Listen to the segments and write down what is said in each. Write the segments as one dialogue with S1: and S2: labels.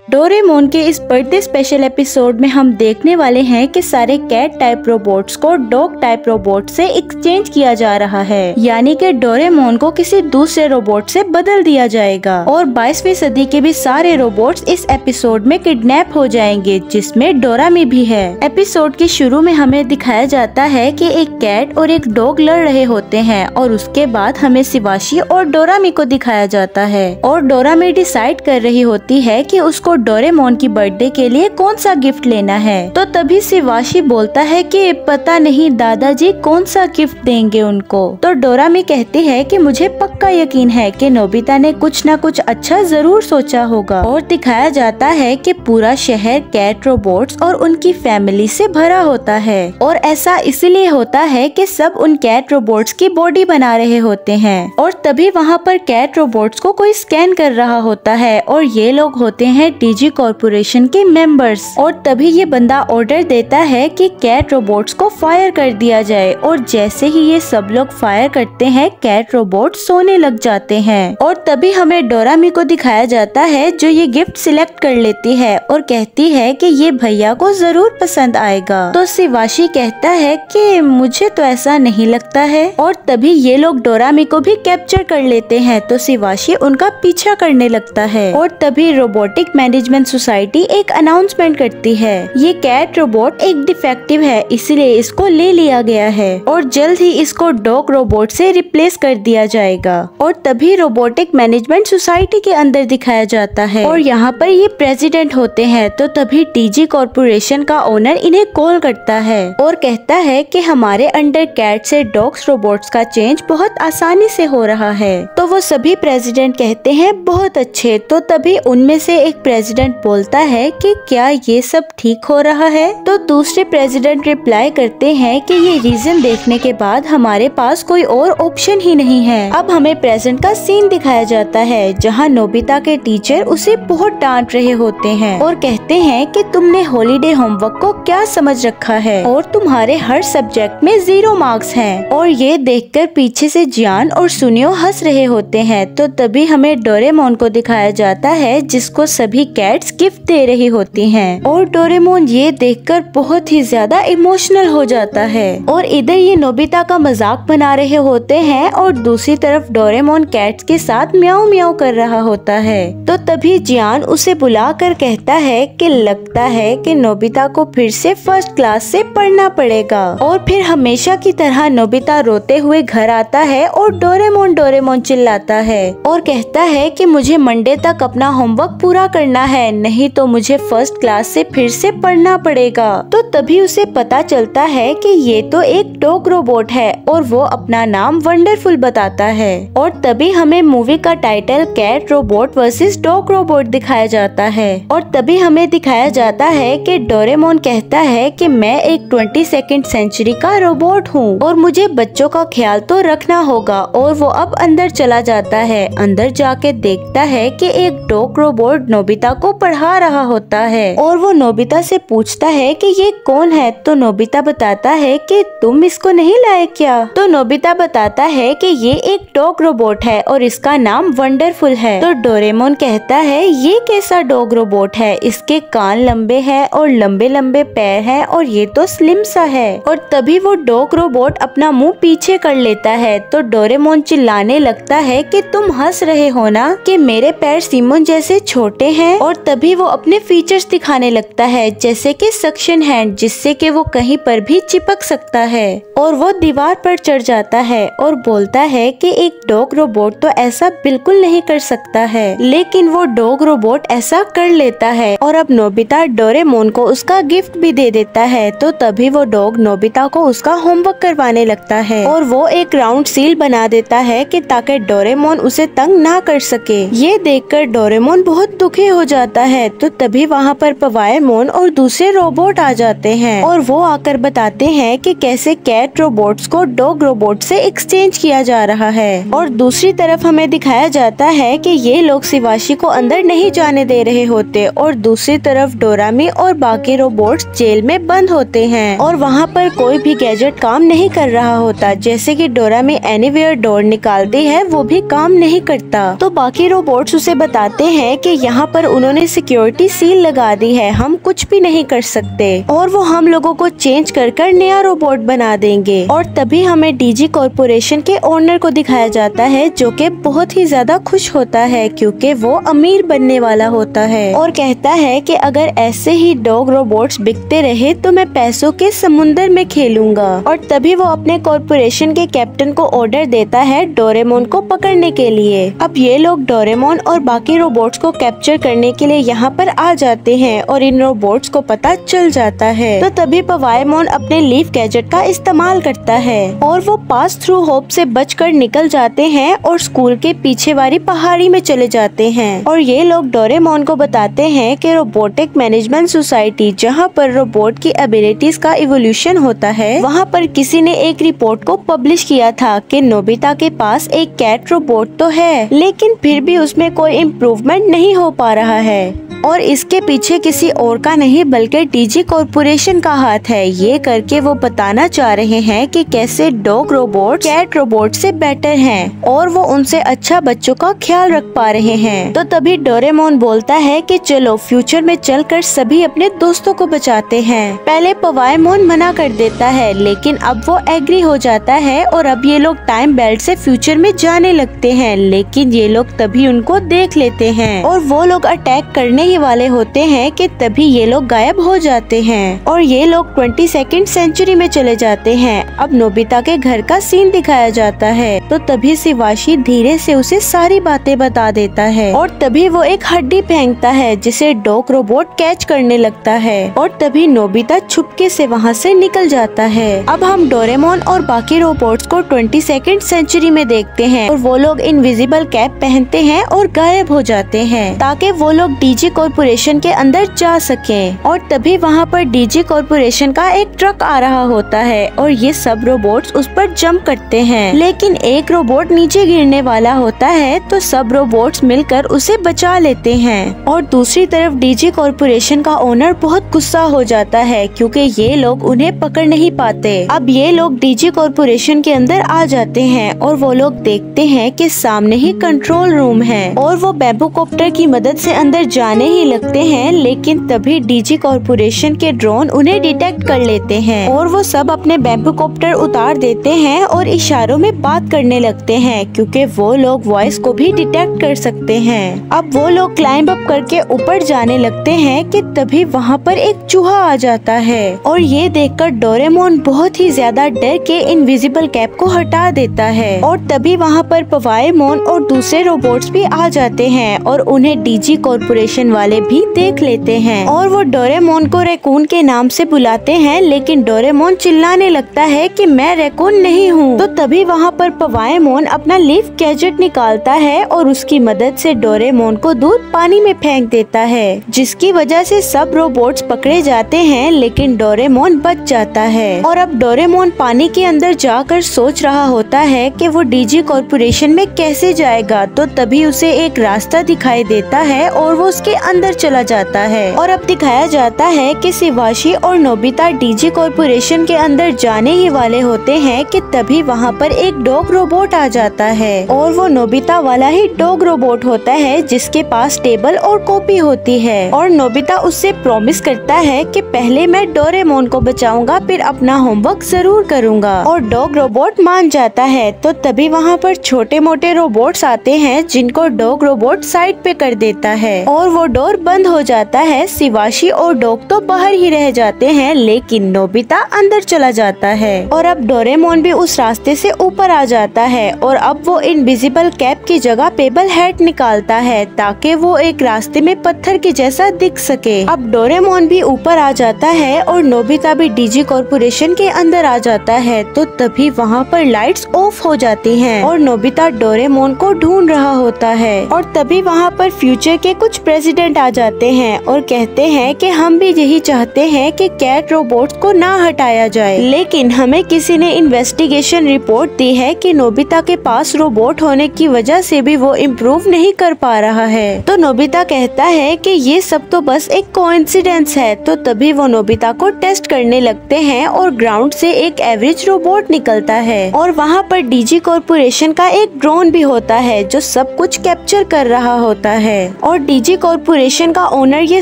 S1: Doraemon के इस birthday special episode में हम देखने वाले हैं कि सारे कैट टाइप रोबोट्स को डॉग टाइप रोबोट से एक्सचेंज किया जा रहा है, यानी कि डोरेमोन को किसी दूसरे रोबोट से बदल दिया जाएगा और 22वीं सदी के भी सारे रोबोट्स इस एपिसोड में किडनैप हो जाएंगे, जिसमें डोरामी भी है। एपिसोड के शुरू में हमें दिखाया जाता है कि एक कैट और एक डॉग लड़ रहे होते हैं और उसके बाद हमें शिवाशी और डोरामी को दिखाया जाता है और डोरामी डिसाइड कर रही होती है कि उसको डोरेमोन की बर्थडे के लिए कौन सा गिफ्ट लेना है। तो तभी शिवाशी बोलता है कि पता नहीं दादाजी कौन सा गिफ्ट देंगे उनको। तो डोरामी कहती है कि मुझे पक्का यकीन है कि नोबिता ने कुछ न कुछ अच्छा जरूर सोचा होगा। और दिखाया जाता है कि पूरा शहर कैट रोबोट्स और उनकी फैमिली से भरा होता है और ऐसा इसलिए होता है कि सब उन कैट रोबोट्स की बॉडी बना रहे होते हैं। और तभी वहाँ पर कैट रोबोट्स को कोई स्कैन कर रहा होता है और ये लोग होते हैं डीजी कॉर्पोरेशन के मेंबर्स। और तभी ये बंदा ऑर्डर देता है कि कैट रोबोट्स को फायर कर दिया जाए और जैसे ही ये सब लोग फायर करते हैं कैट रोबोट सोने लग जाते हैं। और तभी हमें डोरामी को दिखाया जाता है जो ये गिफ्ट सिलेक्ट कर लेती है और कहती है कि ये भैया को जरूर पसंद आएगा। तो शिवाशी कहता है कि मुझे तो ऐसा नहीं लगता है। और तभी ये लोग डोरामी को भी कैप्चर कर लेते हैं तो शिवाशी उनका पीछा करने लगता है। और तभी रोबोटिक मैनेजमेंट सोसाइटी एक अनाउंसमेंट करती है, ये कैट रोबोट एक डिफेक्टिव है इसलिए इसको ले लिया गया है और जल्द ही इसको डॉग रोबोट से रिप्लेस कर दिया जाएगा। और तभी रोबोटिक मैनेजमेंट सोसाइटी के अंदर दिखाया जाता है और यहाँ पर ये प्रेसिडेंट होते हैं। तो तभी डीजी कॉर्पोरेशन का ओनर इन्हें कॉल करता है और कहता है कि हमारे अंडर कैट से डॉग्स रोबोट्स का चेंज बहुत आसानी से हो रहा है। तो वो सभी प्रेसिडेंट कहते हैं बहुत अच्छे। तो तभी उनमें से एक प्रेसिडेंट बोलता है कि क्या ये सब ठीक हो रहा है। तो दूसरे प्रेसिडेंट रिप्लाई करते हैं कि ये रीजन देखने के बाद हमारे पास कोई और ऑप्शन ही नहीं है। अब हमें प्रेजेंट का सीन दिखाया जाता है जहाँ नोबिता के टीचर उसे बहुत डांट रहे होते हैं और कहते हैं कि तुमने हॉलीडे होमवर्क को क्या समझ रखा है और तुम्हारे हर सब्जेक्ट में 0 मार्क्स हैं। और ये देखकर पीछे से जियान और सुनियो हंस रहे होते हैं। तो तभी हमें डोरेमोन को दिखाया जाता है जिसको सभी कैट्स गिफ्ट दे रही होती हैं और डोरेमोन ये देखकर बहुत ही ज्यादा इमोशनल हो जाता है। और इधर ये नोबिता का मजाक बना रहे होते हैं और दूसरी तरफ डोरेमोन कैट्स के साथ म्याऊ म्याऊ कर रहा होता है। तो तभी जियान उसे बुलाकर कहता है कि लगता है कि नोबिता को फिर से फर्स्ट क्लास से पढ़ना पड़ेगा। और फिर हमेशा की तरह नोबिता रोते हुए घर आता है और डोरेमोन डोरेमोन चिल्लाता है और कहता है कि मुझे मंडे तक अपना होमवर्क पूरा करना है, नहीं तो मुझे फर्स्ट क्लास से फिर से पढ़ना पड़ेगा। तो तभी उसे पता चलता है कि ये तो एक डॉग रोबोट है और वो अपना नाम वंडरफुल बताता है। और तभी हमें मूवी का title cat robot versus dog robot दिखाया जाता है। और तभी हमें दिखाया जाता है कि डोरेमोन कहता है कि मैं एक 22वीं सेंचुरी का रोबोट हूँ और मुझे बच्चों का ख्याल तो रखना होगा। और वो अब अंदर चला जाता है। अंदर जाके देखता है कि एक डॉग रोबोट नोबिता को पढ़ा रहा होता है और वो नोबिता से पूछता है कि ये कौन है। तो नोबिता बताता है कि तुम इसको नहीं लाए क्या। तो नोबिता बताता है कि ये एक डॉग रोबोट है और इसका नाम वंडरफुल है। तो डोरेमोन कहता है ये कैसा डॉग रोबोट है, इसके कान लंबे हैं और लंबे लंबे पैर हैं और ये तो स्लिम सा है। और तभी वो डॉग रोबोट अपना मुंह पीछे कर लेता है। तो डोरेमोन चिल्लाने लगता है कि तुम हंस रहे हो ना कि मेरे पैर सिमोन जैसे छोटे हैं। और तभी वो अपने फीचर्स दिखाने लगता है जैसे कि सक्शन हैंड, जिससे कि वो कहीं पर भी चिपक सकता है। और वो दीवार पर चढ़ जाता है और बोलता है कि एक डॉग रोबोट तो ऐसा बिल्कुल नहीं कर सकता है, लेकिन वो डॉग रोबोट ऐसा कर लेता है। और अब नोबिता डोरेमोन को उसका गिफ्ट भी दे देता है। तो तभी वो डॉग नोबिता को उसका होमवर्क करवाने लगता है और वो एक राउंड सील बना देता है कि ताकि डोरेमोन उसे तंग ना कर सके। ये देखकर डोरेमोन बहुत दुखी हो जाता है। तो तभी वहाँ पर पवायमोन और दूसरे रोबोट आ जाते हैं और वो आकर बताते हैं कि कैसे कैट रोबोट्स को डॉग रोबोट से एक्सचेंज किया जा रहा है। और दूसरी तरफ हमें दिखाया जाता है कि ये लोग शिवाशी को अंदर नहीं जाने दे रहे होते और दूसरी तरफ डोरामी और बाकी रोबोट्स जेल में बंद होते हैं और वहाँ पर कोई भी गैजेट काम नहीं कर रहा होता। जैसे कि डोरामी एनीवेयर डोर निकालती है वो भी काम नहीं करता। तो बाकी रोबोट्स उसे बताते हैं कि यहाँ पर उन्होंने सिक्योरिटी सील लगा दी है, हम कुछ भी नहीं कर सकते और वो हम लोगों को चेंज कर कर नया रोबोट बना देंगे। और तभी हमें डीजी कॉर्पोरेशन के ओनर को दिखाया जाता है जो कि बहुत ही ज्यादा खुश होता है क्योंकि वो अमीर बनने वाला होता है और कहता है कि अगर ऐसे ही डॉग रोबोट्स बिकते रहे तो मैं पैसों के समुंदर में खेलूंगा। और तभी वो अपने कॉर्पोरेशन के कैप्टन को ऑर्डर देता है डोरेमोन को पकड़ने के लिए। अब ये लोग डोरेमोन और बाकी रोबोट्स को कैप्चर करने के लिए यहाँ पर आ जाते हैं और इन रोबोट्स को पता चल जाता है। तो तभी पवाईमोन अपने लीफ गैजेट का इस्तेमाल करता है और वो पास थ्रू होप से बचकर निकल जाते हैं और स्कूल के पीछे वाली पहाड़ी में चले जाते हैं। और ये लोग डोरेमोन को बताते हैं कि रोबोटिक मैनेजमेंट सोसाइटी जहाँ पर रोबोट की एबिलिटीज का इवोल्यूशन होता है, वहाँ पर किसी ने एक रिपोर्ट को पब्लिश किया था कि नोबिता के पास एक कैट रोबोट तो है लेकिन फिर भी उसमें कोई इम्प्रूवमेंट नहीं हो पा रहा है और इसके पीछे किसी और का नहीं बल्कि डीजी कॉर्पोरेशन का हाथ है। ये करके वो बताना चाह रहे हैं कि कैसे डॉग रोबोट कैट रोबोट से बेटर हैं और वो उनसे अच्छा बच्चों का ख्याल रख पा रहे हैं। तो तभी डोरेमोन बोलता है कि चलो फ्यूचर में चलकर सभी अपने दोस्तों को बचाते हैं। पहले पवाईमोन मना कर देता है लेकिन अब वो एग्री हो जाता है और अब ये लोग टाइम बेल्ट से फ्यूचर में जाने लगते हैं। लेकिन ये लोग तभी उनको देख लेते हैं और वो लोग अटैक करने ही वाले होते हैं कि तभी ये लोग गायब हो जाते हैं और ये लोग 22वीं सेंचुरी में चले जाते हैं। अब नोबिता के घर का सीन दिखाया जाता है तो तभी शिवाशी धीरे से उसे सारी बातें बता देता है और तभी वो एक हड्डी फेंकता है जिसे डॉग रोबोट कैच करने लगता है और तभी नोबिता छुपके से वहाँ से निकल जाता है। अब हम डोरेमोन और बाकी रोबोट्स को 22वीं सेंचुरी में देखते हैं और वो लोग इनविजिबल कैप पहनते हैं और गायब हो जाते हैं ताकि वो लोग डीजी कॉर्पोरेशन के अंदर जा सकें। और तभी वहाँ पर डीजी कॉर्पोरेशन का एक ट्रक आ रहा होता है और ये सब रोबोट्स उस पर जंप करते हैं लेकिन एक रोबोट नीचे गिरने वाला होता है तो सब रोबोट्स मिलकर उसे बचा लेते हैं। और दूसरी तरफ डीजी कॉर्पोरेशन का ओनर बहुत गुस्सा हो जाता है क्योंकि ये लोग उन्हें पकड़ नहीं पाते। अब ये लोग डीजी कॉर्पोरेशन के अंदर आ जाते हैं और वो लोग देखते हैं कि सामने ही कंट्रोल रूम है और वो बैम्बू कॉप्टर की मदद से अंदर जाने ही लगते हैं लेकिन तभी डीजी कॉर्पोरेशन के ड्रोन उन्हें डिटेक्ट कर लेते हैं और वो सब अपने बैम्बू कॉप्टर उतार देते हैं और इशारों में बात करने लगते हैं क्योंकि वो लोग वॉइस को भी डिटेक्ट कर सकते हैं। अब वो लोग क्लाइंब अप करके ऊपर जाने लगते हैं कि तभी वहाँ पर एक चूहा आ जाता है और ये देखकर डोरेमोन बहुत ही ज्यादा डर के इनविजिबल कैप को हटा देता है। और तभी वहाँ पर पवाईमोन और दूसरे रोबोट्स भी आ जाते हैं और उन्हें डीजी कॉर्पोरेशन वाले भी देख लेते हैं और वो डोरेमोन को रैकून के नाम से बुलाते हैं लेकिन डोरेमोन चिल्लाने लगता है कि मैं रैकून नहीं हूँ। तो तभी वहाँ पर पवाईमोन अपना लीफ गैजेट निकालता है और उसकी मदद से डोरेमोन को दूर पानी में फेंक देता है जिसकी वजह से सब रोबोट्स पकड़े जाते हैं लेकिन डोरेमोन बच जाता है। और अब डोरेमोन पानी के अंदर जाकर सोच रहा होता है कि वो डीजी कॉर्पोरेशन में कैसे जाएगा तो तभी उसे एक रास्ता दिखाई देता है और वो उसके अंदर चला जाता है। और अब दिखाया जाता है कि शिवाशी और नोबिता डीजी कॉर्पोरेशन के अंदर जाने ही वाले होते हैं कि तभी वहाँ पर एक डॉग रोबोट आ जाता है और वो नोबिता वाला ही डॉग रोबोट होता है जिसके पास टेबल और कॉपी होती है। और नोबिता उससे प्रॉमिस करता है कि पहले मैं डोरेमोन को बचाऊंगा फिर अपना होमवर्क जरूर करूंगा और डॉग रोबोट मान जाता है। तो तभी वहाँ पर छोटे मोटे रोबोट्स आते हैं जिनको डॉग रोबोट साइड पे कर देता है और वो डोर बंद हो जाता है। शिवाशी और डॉग तो बाहर ही रह जाते हैं लेकिन नोबिता अंदर चला जाता है। और अब डोरेमोन भी उस रास्ते से ऊपर आ जाता है और अब वो इनविजिबल कैप की जगह पेबल हेड निकालता है ताकि वो एक रास्ते में पत्थर के जैसा दिख सके। अब डोरेमोन भी ऊपर आ जाता है और नोबिता भी डीजी कॉर्पोरेशन के अंदर आ जाता है। तो तभी वहाँ पर लाइट्स ऑफ हो जाती हैं और नोबिता डोरेमोन को ढूंढ रहा होता है। और तभी वहाँ पर फ्यूचर के कुछ प्रेसिडेंट आ जाते हैं और कहते हैं कि हम भी यही चाहते हैं कि कैट रोबोट्स को ना हटाया जाए लेकिन हमें किसी ने इन्वेस्टिगेशन रिपोर्ट दी है कि नोबिता के पास रोबोट होने की वजह से भी वो इम्प्रूव नहीं कर पा रहा है। तो नोबिता कहता है कि ये सब तो बस एक कोइंसिडेंस है। तो तभी वो नोबिता को टेस्ट करने लगते हैं और ग्राउंड से एक एवरेज रोबोट निकलता है और वहाँ पर डीजी कॉर्पोरेशन का एक ड्रोन भी होता है जो सब कुछ कैप्चर कर रहा होता है। और डीजी कॉर्पोरेशन का ओनर ये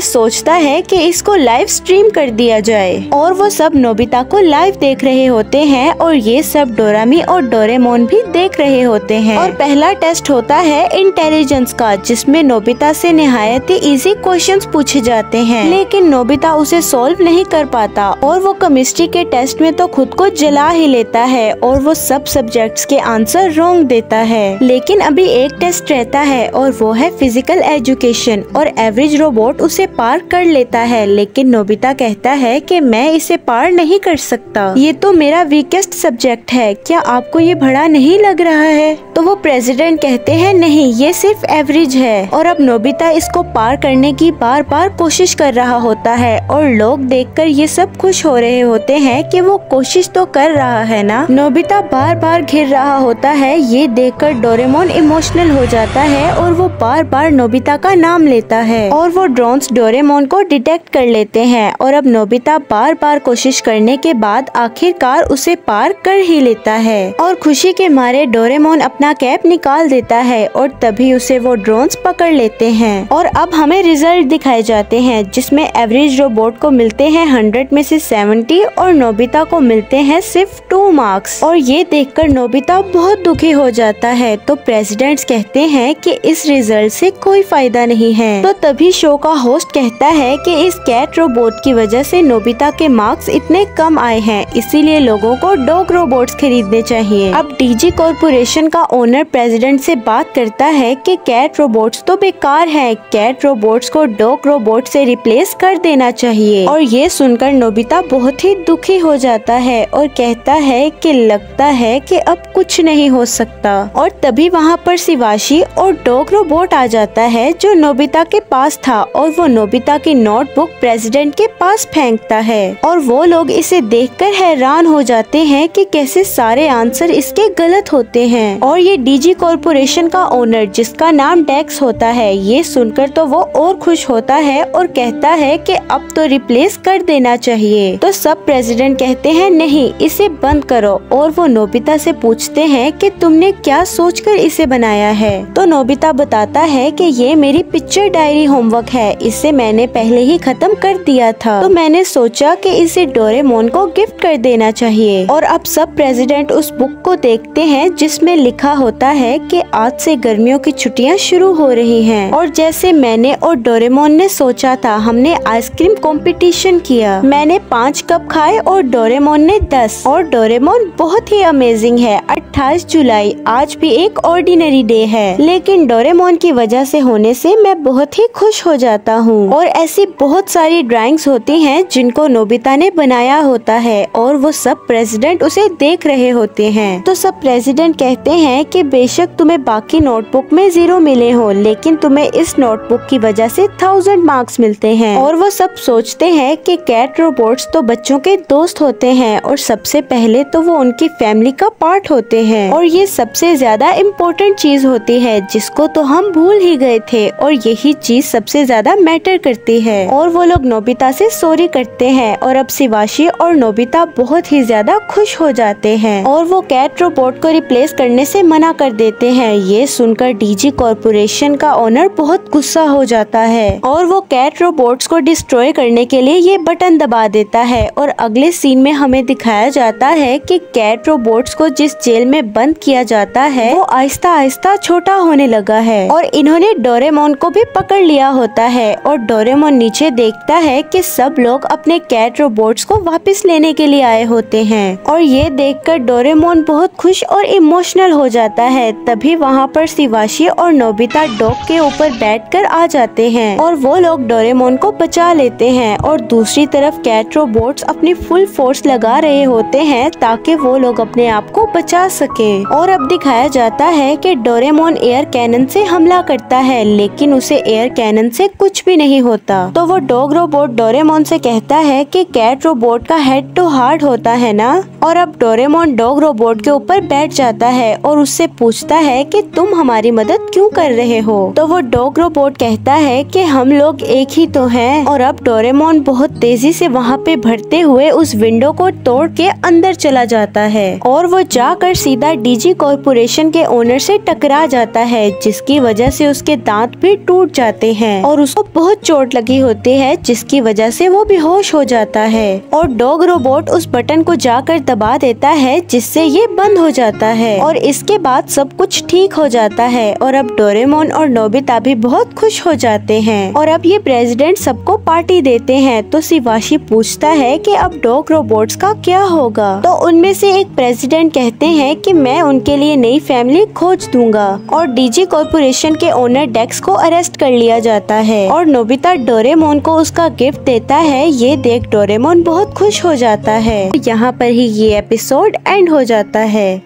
S1: सोचता है कि इसको लाइव स्ट्रीम कर दिया जाए और वो सब नोबिता को लाइव देख रहे होते हैं और ये सब डोरामी और डोरेमोन भी देख रहे होते हैं। और पहला टेस्ट होता है इंटेलिजेंस का, जिसमें नोबिता से निहायत ही इजी क्वेश्चंस पूछे जाते हैं, लेकिन नोबिता उसे सॉल्व नहीं कर पाता और वो केमिस्ट्री के टेस्ट में तो खुद को जला ही लेता है और वो सब सब्जेक्ट्स के आंसर रॉन्ग देता है। लेकिन अभी एक टेस्ट रहता है और वो है फिजिकल एजुकेशन, और एवरेज रोबोट उसे पार कर लेता है, लेकिन नोबिता कहता है कि मैं इसे पार नहीं कर सकता, ये तो मेरा वीकेस्ट सब्जेक्ट है, क्या आपको ये बड़ा नहीं लग रहा है? तो वो प्रेसिडेंट कहते हैं नहीं, ये सिर्फ एवरेज है। और अब नोबिता इसको पार करने की बार बार कोशिश कर रहा होता है और लोग देखकर ये सब खुश हो रहे होते हैं कि वो कोशिश तो कर रहा है ना। नोबिता बार बार घिर रहा होता है, ये देखकर डोरेमोन इमोशनल हो जाता है और वो बार बार नोबिता का नाम लेता है और वो ड्रोन्स डोरेमोन को डिटेक्ट कर लेते हैं। और अब नोबिता बार बार कोशिश करने के बाद आखिरकार उसे पार कर ही लेता है और खुशी के मारे डोरेमोन अपना कैप निकाल देता है और तभी उसे वो ड्रोन्स पकड़ लेते हैं। और अब हमें रिजल्ट दिखाए जाते हैं, जिसमें एवरेज रोबोट को मिलते हैं 100 में से 70 और नोबिता को मिलते हैं सिर्फ 2 मार्क्स। और ये देखकर नोबिता बहुत दुखी हो जाता है। तो प्रेसिडेंट्स कहते हैं कि इस रिजल्ट से कोई फायदा नहीं है। तो तभी शो का होस्ट कहता है कि इस कैट रोबोट की वजह से नोबिता के मार्क्स इतने कम आए हैं, इसीलिए लोगों को डॉग रोबोट्स खरीदने चाहिए। अब डीजी कॉर्पोरेशन का ओनर प्रेसिडेंट से बात करता है कि कैट रोबोट्स तो बेकार हैं, कैट रोबोट्स को डॉग रोबोट से रिप्लेस कर देना चाहिए। और ये सुनकर नोबिता बहुत ही दुखी हो जाता है और कहता है कि लगता है कि अब कुछ नहीं हो सकता। और तभी वहाँ पर शिवाशी और डॉग रोबोट आ जाता है जो नोबिता के पास था और वो नोबिता की नोटबुक प्रेसिडेंट के पास फेंकता है और वो लोग इसे देखकर हैरान हो जाते हैं कि कैसे सारे आंसर इसके गलत होते हैं। और ये डीजी कॉर्पोरेशन का ओनर, जिसका नाम डेक्स होता है, ये सुनकर तो वो और खुश होता है और कहता है कि अब तो रिप्लेस कर देना चाहिए। तो सब प्रेसिडेंट कहते हैं नहीं, इसे बंद करो। और वो नोबिता से पूछते हैं कि तुमने क्या सोचकर इसे बनाया है। तो नोबिता बताता है कि ये मेरी पिक्चर डायरी होमवर्क है, इसे मैंने पहले ही खत्म कर दिया था, तो मैंने सोचा कि इसे डोरेमोन को गिफ्ट कर देना चाहिए। और अब सब प्रेसिडेंट उस बुक को देखते हैं जिसमें लिखा होता है कि आज से गर्मियों की छुट्टियां शुरू हो रही हैं। और जैसे मैंने और डोरेमोन ने सोचा था, हमने आइसक्रीम कंपटीशन किया, मैंने 5 कप खाए और डोरेमोन ने 10। और डोरेमोन बहुत ही अमेजिंग है। 28 जुलाई आज भी एक ऑर्डिनरी डे है, लेकिन डोरेमोन की वजह से होने से मैं बहुत ही खुश हो जाता हूँ। और ऐसी बहुत सारी ड्राइंग्स होती हैं जिनको नोबिता ने बनाया होता है और वो सब प्रेसिडेंट उसे देख रहे होते हैं। तो सब प्रेसिडेंट कहते हैं कि बेशक तुम्हें बाकी नोटबुक में 0 मिले हो, लेकिन तुम्हें इस नोटबुक की वजह से 1000 मार्क्स मिलते हैं। और वो सब सोचते हैं कि कैट रोबोट्स तो बच्चों के दोस्त होते हैं और सबसे पहले तो वो उनकी फैमिली का पार्ट होते हैं और ये सबसे ज्यादा इम्पोर्टेंट चीज होती है जिसको तो हम भूल ही गए थे और यही चीज सबसे ज्यादा मैटर करती है। और वो लोग नोबिता से सॉरी करते हैं और अब शिवाशी और नोबिता बहुत ही ज्यादा खुश हो जाते हैं और वो कैट रोबोट को रिप्लेस करने से मना कर देते हैं। ये सुनकर डीजी कॉर्पोरेशन का ओनर बहुत गुस्सा हो जाता है और वो कैट रोबोट्स को डिस्ट्रॉय करने के लिए ये बटन दबा देता है। और अगले सीन में हमें दिखाया जाता है कि कैट रोबोट्स को जिस जेल में बंद किया जाता है वो आहिस्ता आहिस्ता छोटा होने लगा है और इन्होंने डोरेमोन को भी पकड़ लिया होता है। और डोरेमोन नीचे देखता है कि सब लोग अपने कैट रोबोट्स को वापस लेने के लिए आए होते हैं और ये देखकर डोरेमोन बहुत खुश और इमोशनल हो जाता है। तभी वहाँ पर शिवाशी और नोबिता डॉग के ऊपर बैठकर आ जाते हैं और वो लोग डोरेमोन को बचा लेते हैं और दूसरी तरफ कैट रोबोट्स अपनी फुल फोर्स लगा रहे होते हैं ताकि वो लोग अपने आप को बचा सके। और अब दिखाया जाता है कि डोरेमोन एयर कैनन से हमला करता है, लेकिन उसे एयर कैनन से कुछ भी नहीं होता। तो वो डॉग रोबोट डोरेमोन से कहता है कि कैट रोबोट का हेड तो हार्ड होता है ना। और अब डोरेमोन डॉग रोबोट के ऊपर बैठ जाता है और उससे पूछता है कि तुम हमारी मदद क्यों कर रहे हो। तो वो डॉग रोबोट कहता है कि हम लोग एक ही तो हैं। और अब डोरेमोन बहुत तेजी से वहाँ पे बढ़ते हुए उस विंडो को तोड़ के अंदर चला जाता है और वो जाकर सीधा डीजी कॉर्पोरेशन के ओनर से टकरा जाता है, जिसकी वजह से उसके दांत भी टूट जाते हैं और उसको बहुत चोट लगी होती है, जिसकी वजह से वो बेहोश हो जाता है और डॉग रोबोट उस बटन को जाकर दबा देता है, जिससे ये बंद हो जाता है और इसके बाद सब कुछ ठीक हो जाता है और अब डोरेमोन और नोबिता भी बहुत खुश हो जाते हैं। और अब ये प्रेसिडेंट सबको पार्टी देते हैं। तो शिवाशी पूछता है कि अब डॉग रोबोट्स का क्या होगा। तो उनमें से एक प्रेसिडेंट कहते हैं कि मैं उनके लिए नई फैमिली खोज दूंगा और डीजी कॉर्पोरेशन के ओनर डेक्स को अरेस्ट कर लिया जाता है और नोबिता डोरेमोन को उसका गिफ्ट देता है। ये देख डोरेमोन बहुत खुश हो जाता है। यहाँ पर ही ये एपिसोड एंड हो जाता है।